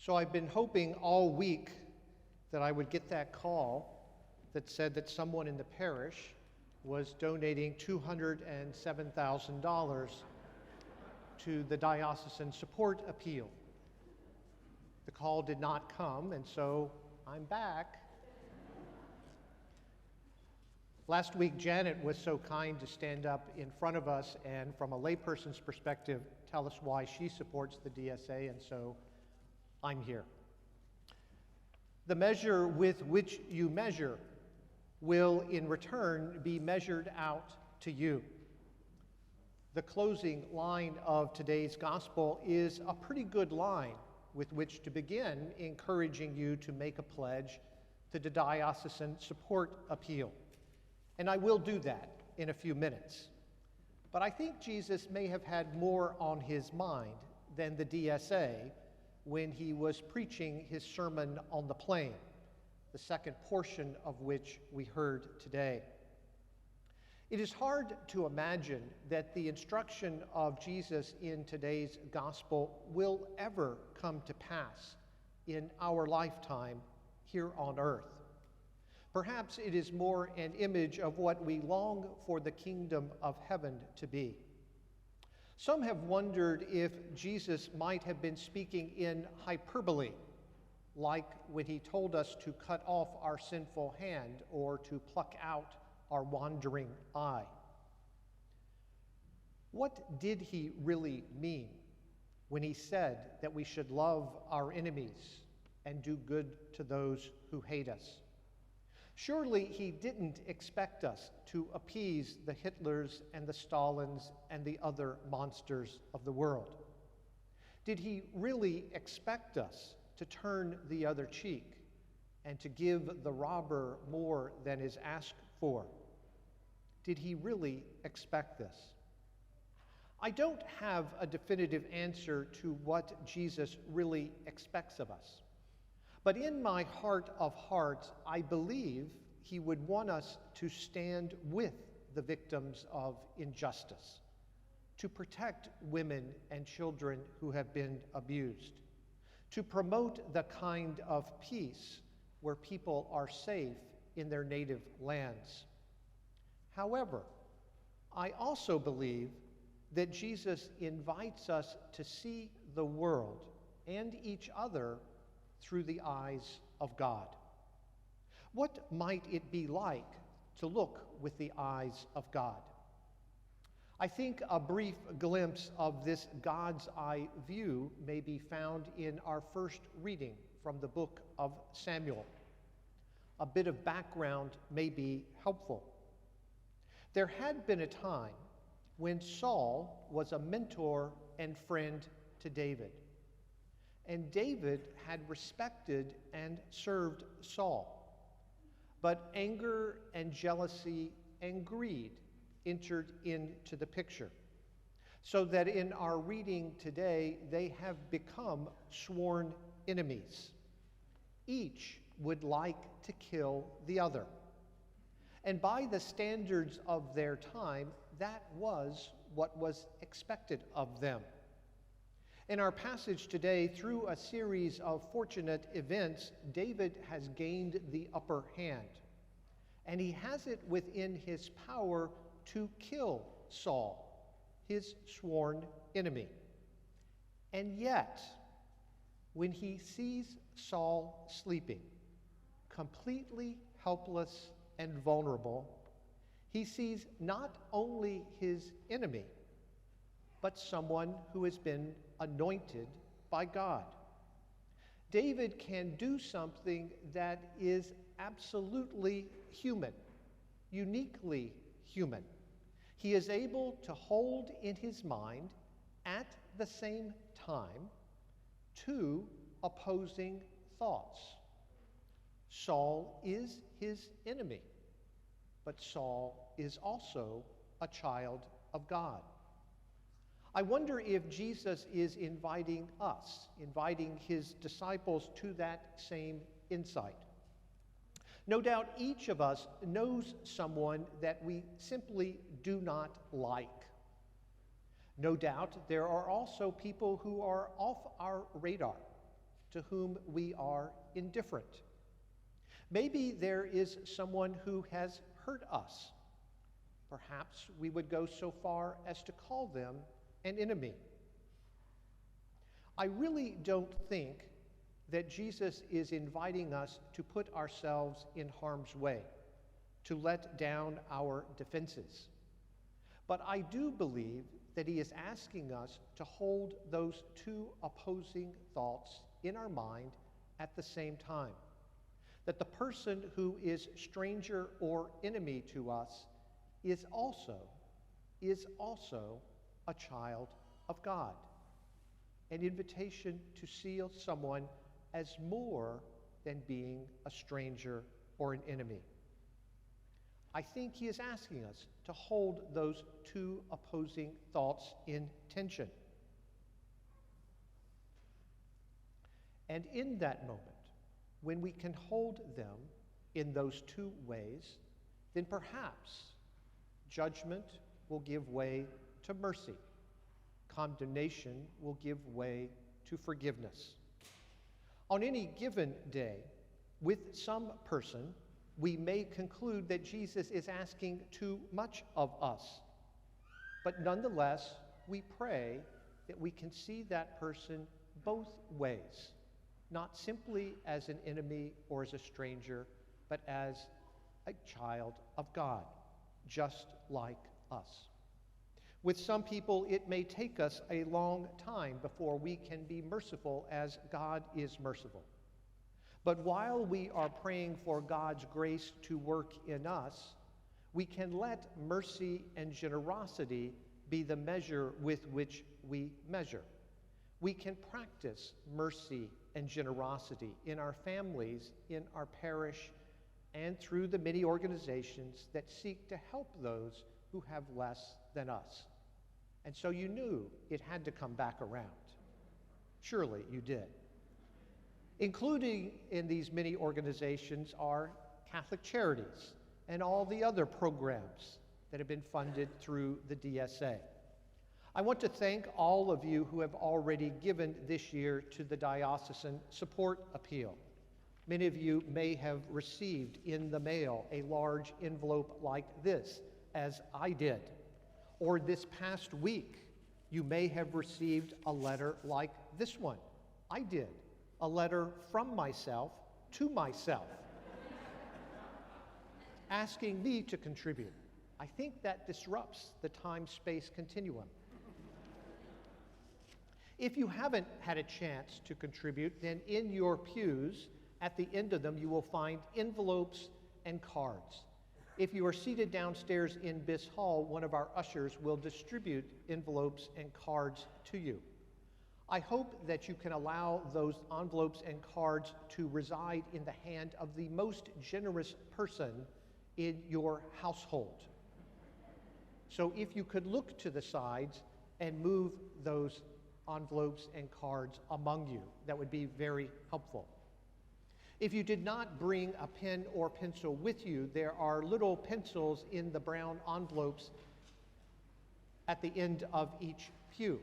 So I've been hoping all week that I would get that call that said that someone in the parish was donating $207,000 to the diocesan support appeal. The call did not come, and so I'm back. Last week, Janet was so kind to stand up in front of us and, from a layperson's perspective, tell us why she supports the DSA, and so I'm here. The measure with which you measure will, in return, be measured out to you. The closing line of today's gospel is a pretty good line with which to begin encouraging you to make a pledge to the diocesan support appeal. And I will do that in a few minutes. But I think Jesus may have had more on his mind than the DSA when he was preaching his Sermon on the Plain, the second portion of which we heard today. It is hard to imagine that the instruction of Jesus in today's gospel will ever come to pass in our lifetime here on earth. Perhaps it is more an image of what we long for the kingdom of heaven to be. Some have wondered if Jesus might have been speaking in hyperbole, like when he told us to cut off our sinful hand or to pluck out our wandering eye. What did he really mean when he said that we should love our enemies and do good to those who hate us? Surely he didn't expect us to appease the Hitlers and the Stalins and the other monsters of the world. Did he really expect us to turn the other cheek and to give the robber more than is asked for? Did he really expect this? I don't have a definitive answer to what Jesus really expects of us. But in my heart of hearts, I believe he would want us to stand with the victims of injustice, to protect women and children who have been abused, to promote the kind of peace where people are safe in their native lands. However, I also believe that Jesus invites us to see the world and each other through the eyes of God. What might it be like to look with the eyes of God? I think a brief glimpse of this God's eye view may be found in our first reading from the book of Samuel. A bit of background may be helpful. There had been a time when Saul was a mentor and friend to David. And David had respected and served Saul. But anger and jealousy and greed entered into the picture, so that in our reading today, they have become sworn enemies. Each would like to kill the other. And by the standards of their time, that was what was expected of them. In our passage today, through a series of fortunate events, David has gained the upper hand, and he has it within his power to kill Saul, his sworn enemy. And yet, when he sees Saul sleeping, completely helpless and vulnerable, he sees not only his enemy, but someone who has been anointed by God. David can do something that is absolutely human, uniquely human. He is able to hold in his mind at the same time two opposing thoughts. Saul is his enemy, but Saul is also a child of God. I wonder if Jesus is inviting us, inviting his disciples to that same insight. No doubt each of us knows someone that we simply do not like. No doubt there are also people who are off our radar, to whom we are indifferent. Maybe there is someone who has hurt us. Perhaps we would go so far as to call them an enemy. I really don't think that Jesus is inviting us to put ourselves in harm's way, to let down our defenses. But I do believe that he is asking us to hold those two opposing thoughts in our mind at the same time. That the person who is stranger or enemy to us is also a child of God. An invitation to see someone as more than being a stranger or an enemy. I think he is asking us to hold those two opposing thoughts in tension. And in that moment, when we can hold them in those two ways, then perhaps judgment will give way to mercy. Condemnation will give way to forgiveness. On any given day, with some person, we may conclude that Jesus is asking too much of us. But nonetheless, we pray that we can see that person both ways, not simply as an enemy or as a stranger, but as a child of God, just like us. With some people, it may take us a long time before we can be merciful as God is merciful. But while we are praying for God's grace to work in us, we can let mercy and generosity be the measure with which we measure. We can practice mercy and generosity in our families, in our parish, and through the many organizations that seek to help those who have less than us. And so you knew it had to come back around. Surely you did. Including in these many organizations are Catholic Charities and all the other programs that have been funded through the DSA. I want to thank all of you who have already given this year to the Diocesan Support Appeal. Many of you may have received in the mail a large envelope like this, as I did. Or this past week, you may have received a letter like this one. I did. A letter from myself to myself, asking me to contribute. I think that disrupts the time-space continuum. If you haven't had a chance to contribute, then in your pews, at the end of them, you will find envelopes and cards. If you are seated downstairs in Biss Hall, one of our ushers will distribute envelopes and cards to you. I hope that you can allow those envelopes and cards to reside in the hand of the most generous person in your household. So if you could look to the sides and move those envelopes and cards among you, that would be very helpful. If you did not bring a pen or pencil with you, there are little pencils in the brown envelopes at the end of each pew.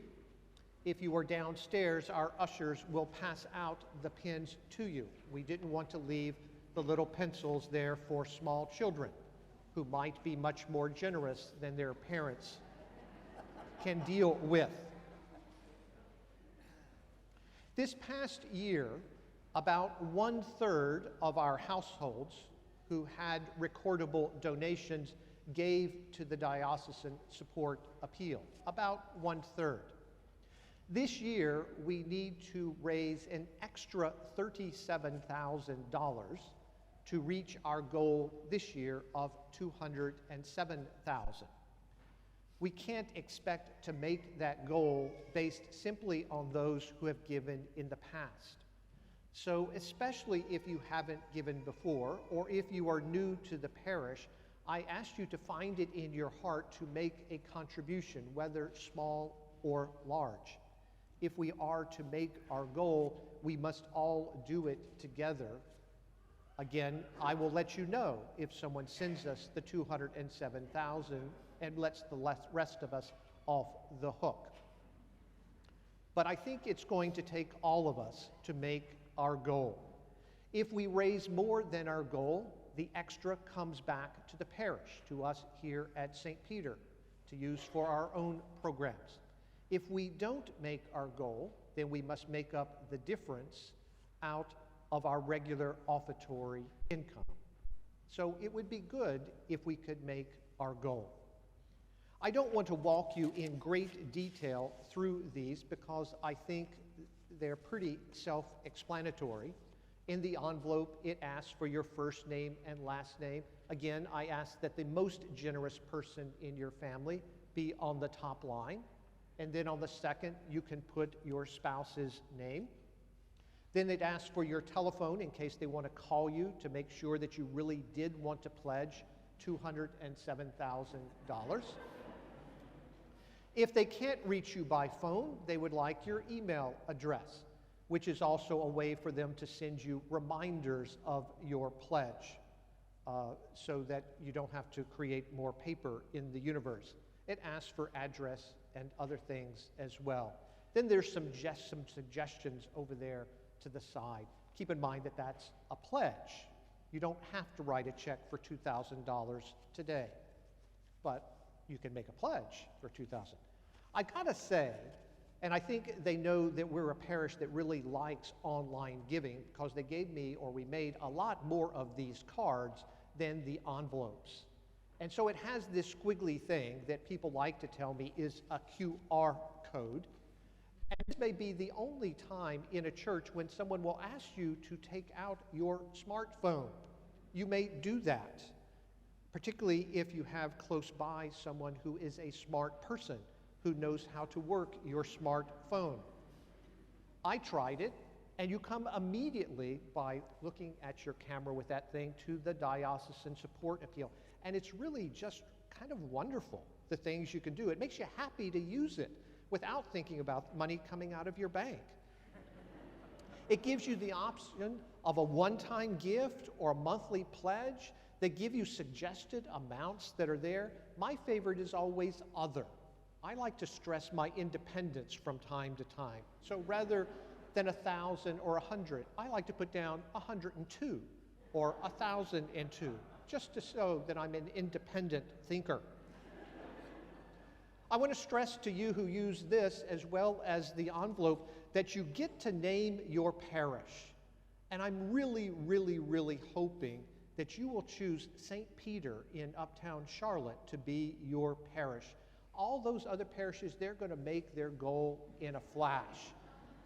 If you are downstairs, our ushers will pass out the pens to you. We didn't want to leave the little pencils there for small children who might be much more generous than their parents can deal with. This past year, about 1/3 of our households who had recordable donations gave to the Diocesan Support Appeal. About 1/3. This year, we need to raise an extra $37,000 to reach our goal this year of $207,000. We can't expect to make that goal based simply on those who have given in the past. So especially if you haven't given before, or if you are new to the parish, I ask you to find it in your heart to make a contribution, whether small or large. If we are to make our goal, we must all do it together. Again, I will let you know if someone sends us the $207,000 and lets the rest of us off the hook. But I think it's going to take all of us to make our goal. If we raise more than our goal, the extra comes back to the parish, to us here at St. Peter, to use for our own programs. If we don't make our goal, then we must make up the difference out of our regular offertory income. So it would be good if we could make our goal. I don't want to walk you in great detail through these because I think they're pretty self-explanatory. In the envelope, it asks for your first name and last name. Again, I ask that the most generous person in your family be on the top line. And then on the second, you can put your spouse's name. Then it asks for your telephone in case they want to call you to make sure that you really did want to pledge $207,000. If they can't reach you by phone, they would like your email address, which is also a way for them to send you reminders of your pledge so that you don't have to create more paper in the universe. It asks for address and other things as well. Then there's some suggestions over there to the side. Keep in mind that that's a pledge. You don't have to write a check for $2,000 today, but you can make a pledge for $2,000. I gotta say, and I think they know that we're a parish that really likes online giving because they gave me, or we made a lot more of these cards than the envelopes. And so it has this squiggly thing that people like to tell me is a QR code. And this may be the only time in a church when someone will ask you to take out your smartphone. You may do that, particularly if you have close by someone who is a smart person who knows how to work your smartphone. I tried it, and you come immediately by looking at your camera with that thing to the diocesan support appeal. And it's really just kind of wonderful, the things you can do. It makes you happy to use it without thinking about money coming out of your bank. It gives you the option of a one-time gift or a monthly pledge. They give you suggested amounts that are there. My favorite is always other. I like to stress my independence from time to time. So rather than 1,000 or 100, I like to put down 102 or 1,002, just to show that I'm an independent thinker. I want to stress to you who use this as well as the envelope that you get to name your parish. And I'm really, really, really hoping that you will choose St. Peter in Uptown Charlotte to be your parish. All those other parishes, they're going to make their goal in a flash.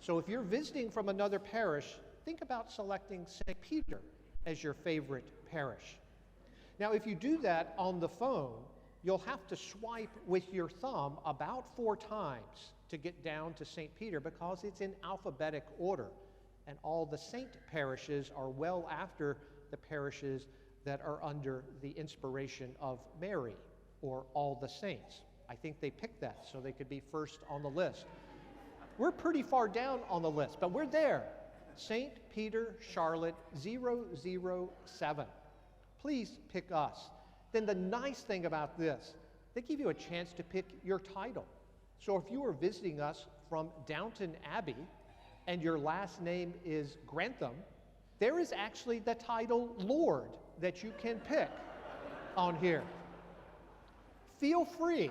So if you're visiting from another parish, think about selecting St. Peter as your favorite parish. Now, if you do that on the phone, you'll have to swipe with your thumb about 4 times to get down to St. Peter because it's in alphabetic order. And all the saint parishes are well after the parishes that are under the inspiration of Mary or all the saints. I think they picked that so they could be first on the list. We're pretty far down on the list, but we're there. St. Peter, Charlotte, 007. Please pick us. Then the nice thing about this, they give you a chance to pick your title. So if you are visiting us from Downton Abbey and your last name is Grantham, there is actually the title Lord that you can pick on here. Feel free.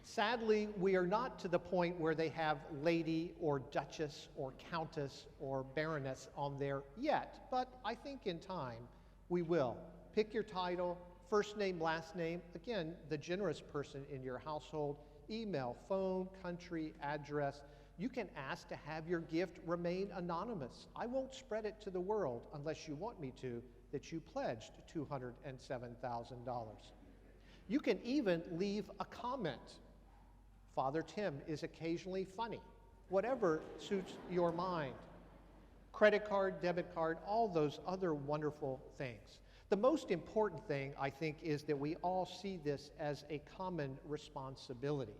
Sadly, we are not to the point where they have lady or duchess or countess or baroness on there yet, but I think in time we will. Pick your title, first name, last name, again, the generous person in your household, email, phone, country, address. You can ask to have your gift remain anonymous. I won't spread it to the world unless you want me to, that you pledged $207,000. You can even leave a comment. Father Tim is occasionally funny, whatever suits your mind. Credit card, debit card, all those other wonderful things. The most important thing, I think, is that we all see this as a common responsibility,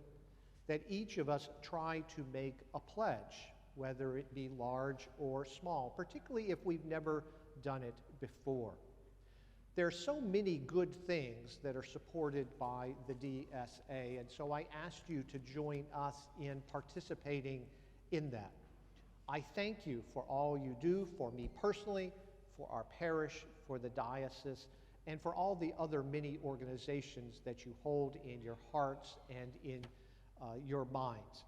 that each of us try to make a pledge, whether it be large or small, particularly if we've never done it before. There are so many good things that are supported by the DSA, and so I asked you to join us in participating in that. I thank you for all you do for me personally, for our parish, for the diocese, and for all the other many organizations that you hold in your hearts and in your minds.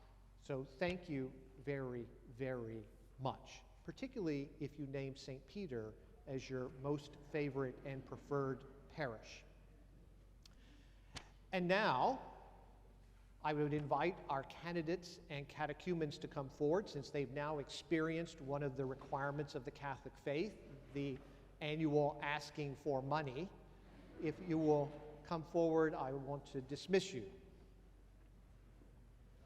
So thank you very, very much, particularly if you name St. Peter as your most favorite and preferred parish. And now, I would invite our candidates and catechumens to come forward, since they've now experienced one of the requirements of the Catholic faith, the annual asking for money. If you will come forward, I want to dismiss you.